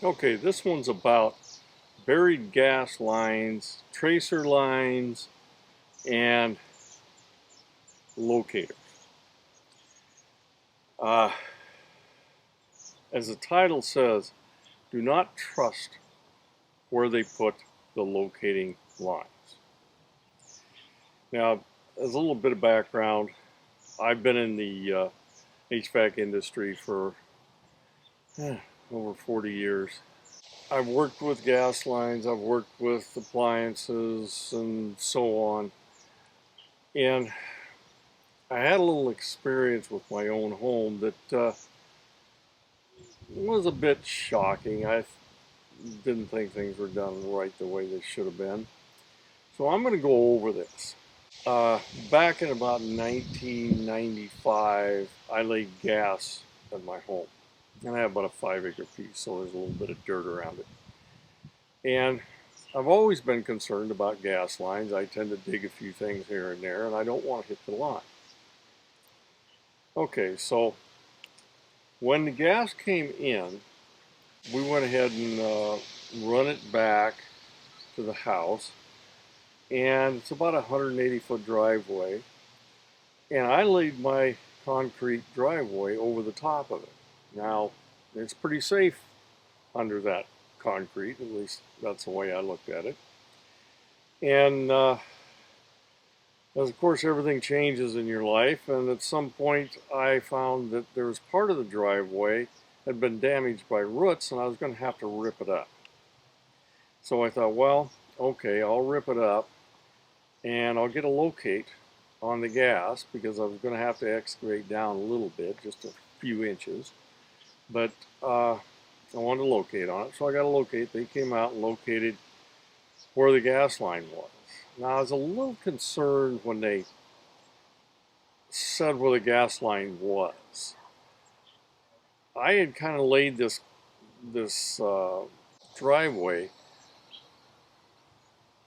Okay, this one's about buried gas lines, tracer lines, and locators. Uh, as the title says, do not trust where they put the locating lines. Now, as a little bit of background, I've been in the HVAC industry for over 40 years. I've worked with gas lines, I've worked with appliances, and so on. And I had a little experience with my own home that was a bit shocking. I didn't think things were done right the way they should have been. So I'm going to go over this. Uh, Back in about 1995, I laid gas in my home. And I have about a 5 acre piece, so there's a little bit of dirt around it. And I've always been concerned about gas lines. I tend to dig a few things here and there, and I don't want to hit the line. Okay, so when the gas came in, we went ahead and run it back to the house, and it's about a 180-foot driveway, and I laid my concrete driveway over the top of it. Now, it's pretty safe under that concrete, at least that's the way I looked at it. And as of course everything changes in your life, and at some point I found that there was part of the driveway had been damaged by roots, and I was going to have to rip it up. So I thought, well, okay, I'll rip it up and I'll get a locate on the gas, because I was going to have to excavate down a little bit, just a few inches. But I wanted to locate on it, so I got a locate. They came out and located where the gas line was. Now, I was a little concerned when they said where the gas line was. I had kind of laid this driveway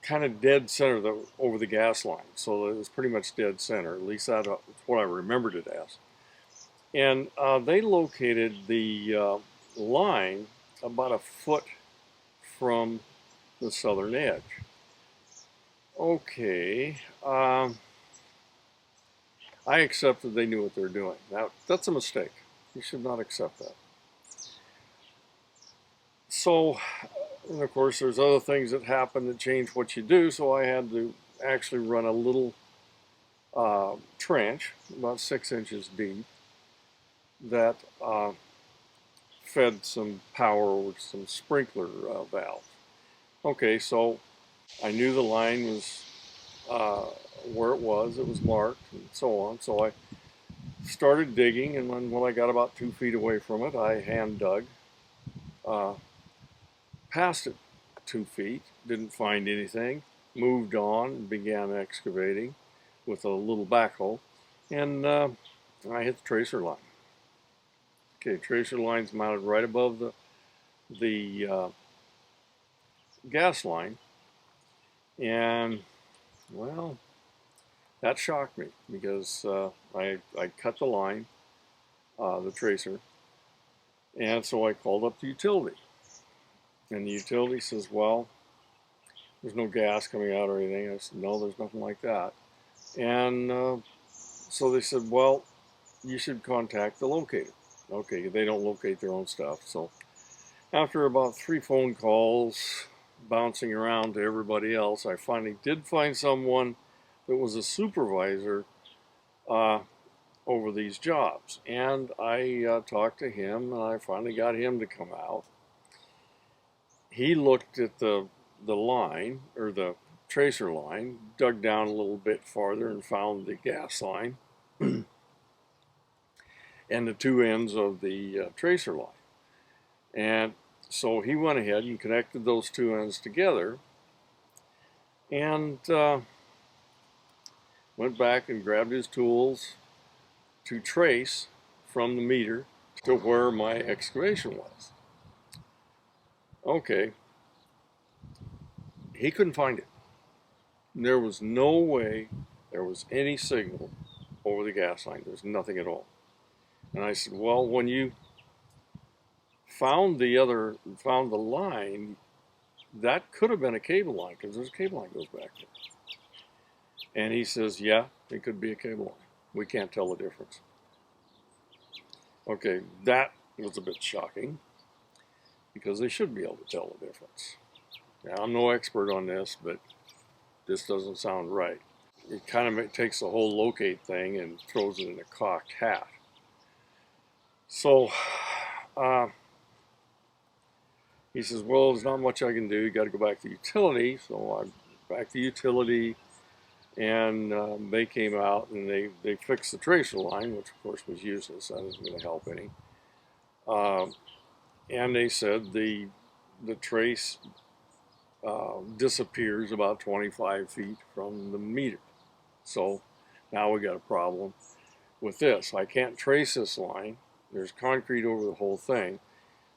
kind of dead center over the gas line, so it was pretty much dead center. At least that's what I remembered it as. And they located the line about a foot from the southern edge. Okay, I accepted they knew what they were doing. Now, that's a mistake. You should not accept that. So, and of course, there's other things that happen that change what you do, so I had to actually run a little trench, about 6 inches deep, that fed some power with some sprinkler valves. Okay, so I knew the line was where it was marked, and so on. So I started digging, and when I got about 2 feet away from it, I hand dug. Passed it 2 feet, didn't find anything, moved on, and began excavating with a little backhoe, and I hit the tracer line. Okay, tracer line's mounted right above the gas line, and well, that shocked me, because I cut the line, the tracer, and so I called up the utility. And the utility says, well, there's no gas coming out or anything. I said, no, there's nothing like that. And so they said, well, you should contact the locator. Okay, they don't locate their own stuff. So after about 3 phone calls, bouncing around to everybody else, I finally did find someone that was a supervisor over these jobs. And I talked to him, and I finally got him to come out. He looked at the line, or the tracer line, dug down a little bit farther and found the gas line and the 2 ends of the tracer line. And so he went ahead and connected those 2 ends together, and went back and grabbed his tools to trace from the meter to where my excavation was. Okay, he couldn't find it. There was no way there was any signal over the gas line. There's nothing at all. And I said, well, when you found the line. That could have been a cable line because there's a cable line goes back there. And he says, yeah, it could be a cable line. We can't tell the difference. Okay, that was a bit shocking because they should be able to tell the difference. Now, I'm no expert on this, but this doesn't sound right. It kind of takes the whole locate thing and throws it in a cocked hat. So he says, well, there's not much I can do. You got to go back to utility. So I'm back to utility, and they came out and they fixed the tracer line, which of course was useless. That wasn't going to help any. And they said the trace disappears about 25 feet from the meter. So now we got a problem with this. I can't trace this line. There's concrete over the whole thing.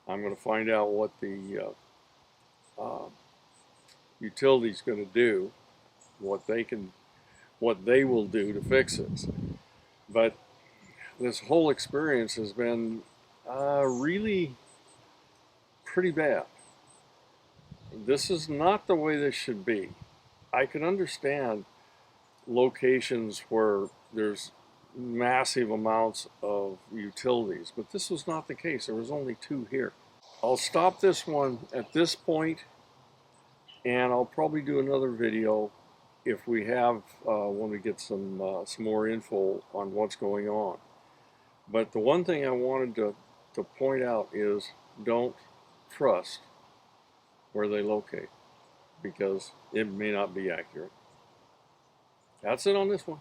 I'm going to find out what the utility's going to do, what they will do to fix this. But this whole experience has been really pretty bad. This is not the way this should be. I can understand locations where there's massive amounts of utilities, but this was not the case. There was only 2 here. I'll stop this one at this point, and I'll probably do another video if we have when we get some more info on what's going on. But the one thing I wanted to point out is don't trust where they locate, because it may not be accurate. That's it on this one.